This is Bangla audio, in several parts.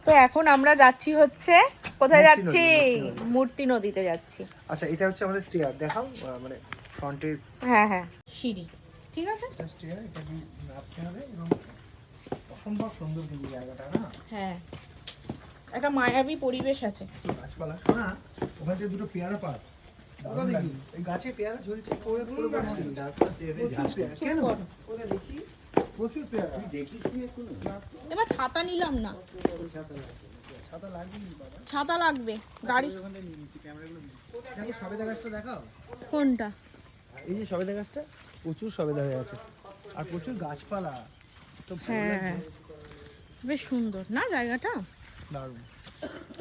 তো এখন আমরা যাচ্ছি হচ্ছে কোথায় যাচ্ছি? মূর্তি নদীতে যাচ্ছি। আচ্ছা, এটা হচ্ছে আমাদের স্টেয়ার, দেখাও মানে ফ্রন্টে। হ্যাঁ হ্যাঁ, সিঁড়ি, ঠিক আছে। এটা স্টেয়ার, এটা কি নামতে হবে এবং অসম্ভব সুন্দর কিন্তু জায়গাটা না? হ্যাঁ, একটা মায়াবী পরিবেশ আছে। গাছপালা শোনা, ওখান থেকে দুটো পেয়ারা পাত, এই গাছে পেয়ারা ঝুলছে, পড়ে পড়ে যাচ্ছে। কেন ওটা দেখি প্রচুর পেয়ারা দেখিস নি এখন? এবার ছাতা নিলাম না। ছাতা লাগবে বাবা, ছাতা লাগবে গাড়ি। ওখানে নিয়ে নিচ্ছি ক্যামেরাগুলো। দেখো সবেদা গাছটা দেখাও। কোনটা? এই যে সবেদা গাছটা, প্রচুর সবেদা হয়ে আছে আর প্রচুর গাছপালা, তো ভালো লাগছে। বেশ সুন্দর না জায়গাটা? দারুণ।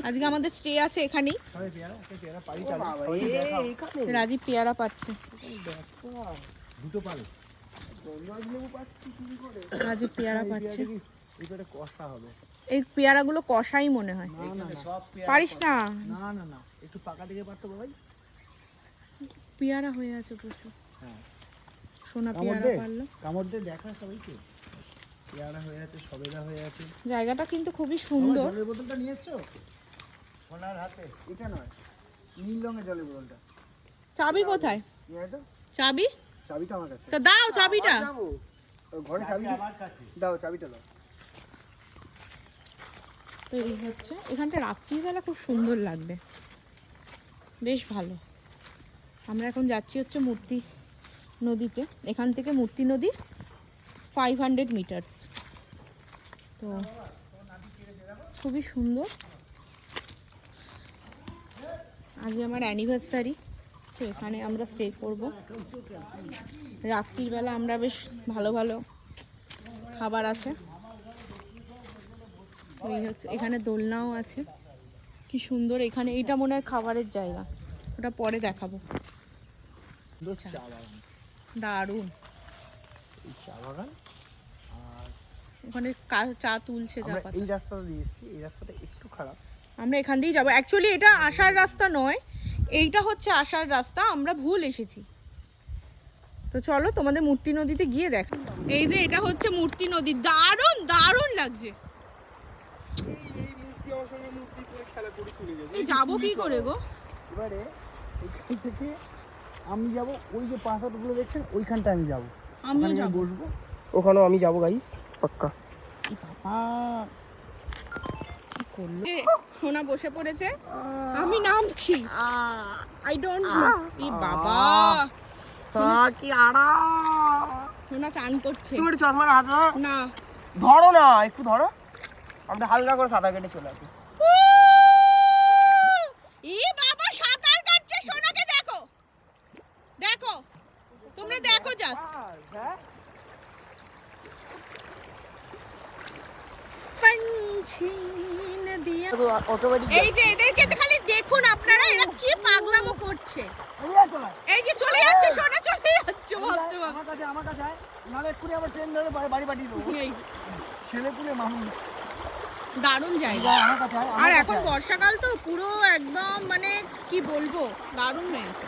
আজকে আমাদের স্টে আছে এখানেই। সবাই পেয়ারা, পেয়ারা পারি চালু। রাজীব পেয়ারা পাচ্ছে, দুটো পারে। রাজীব পেয়ারা পাচ্ছে। এটা কষা হবে। এই পেয়ারাগুলো কষাই মনে হয়। পারিস না? না না না, একটু পাকা দিকে পারতো ভাই। পেয়ারা হয়ে আছে প্রচুর। হ্যাঁ, সোনা পেয়ারা পারলো। কামড় দিয়ে দেখা সবাইকে। পেয়ারা হয়ে আছে, সবেদা হয়ে আছে। জায়গাটা কিন্তু খুবই সুন্দর। জলের বোতলটা নিয়ে এসছো? সোনার হাতে এটা নয়, নীল রঙের জলের বোতলটা। চাবি কোথায়? চাবি? চাবিটা আমার কাছে। তা দাও চাবিটা। ঘরে চাবি আমার কাছে দাও, চাবিটা দাও। তো এই হচ্ছে এখানটা রাত্রিবেলা খুব সুন্দর লাগবে, বেশ ভালো। আমরা এখন যাচ্ছি হচ্ছে মূর্তি নদীতে। এখান থেকে মূর্তি নদী 500 মিটারস। তো খুবই সুন্দর। আজ আমার অ্যানিভার্সারি, তো এখানে আমরা স্টে করব। রাত্রির বেলা আমরা বেশ ভালো ভালো খাবার আছে। এই হচ্ছে, এখানে দোলনাও আছে, কি সুন্দর। এখানে এইটা মনে হয় খাবারের জায়গা, ওটা পরে দেখাবো। দারুণ চা বাগান। আর ওখানে চা তুলছে চা পাতা। এই রাস্তাটা দিয়ে এসেছি, এই রাস্তাটা একটু খারাপ। আমরা এখান দিয়েই যাবো। অ্যাকচুয়ালি এটা আসার রাস্তা নয়, এইটা হচ্ছে আসার রাস্তা, আমরা ভুল এসেছি। তো চলো তোমাদের মূর্তি নদীতে গিয়ে দেখ। এই যে এটা হচ্ছে মূর্তি নদী, দারুণ দারুণ লাগছে। এই যাবো কি করে গো? এবারে এইখান থেকে আমি যাব, ওই যে পাথরগুলো দেখছেন ওইখানটা আমি যাব। আমিও যাব, বসবো ওখানেও আমি যাব গাইস, পাক্কা। কি করলো? সোনা বসে পড়েছে, আমি নামছি। I don't know. ই বাবা, কি আরাম। সোনা চান করছে। তুমি চশমাটা হাতে ধরো না, ধরো না, একটু ধরো। আমরা হালকা করে সাঁতার কেটে চলে আসি। ই বাবা সাঁতার কাটছে, সোনাকে দেখো দেখো, তোমরা দেখো জাস্ট। पंछी नदिया, এই যে এদেরকে খালি দেখুন আপনারা, এরা কি পাগলামো করছে। এই যে চলে যাচ্ছে সোনা, চলে যাচ্ছে ভাবতে ভাবতে। আমার কাছে নালে এক্ষুনি আবার ট্রেন ধরে বাড়ি পাঠিয়ে দেবো। ছেলেপুলে মানুষ, দারুণ জায়গা। আমার কাছে আর এখন বর্ষাকাল তো পুরো একদম মানে কি বলবো, দারুণ হয়েছে।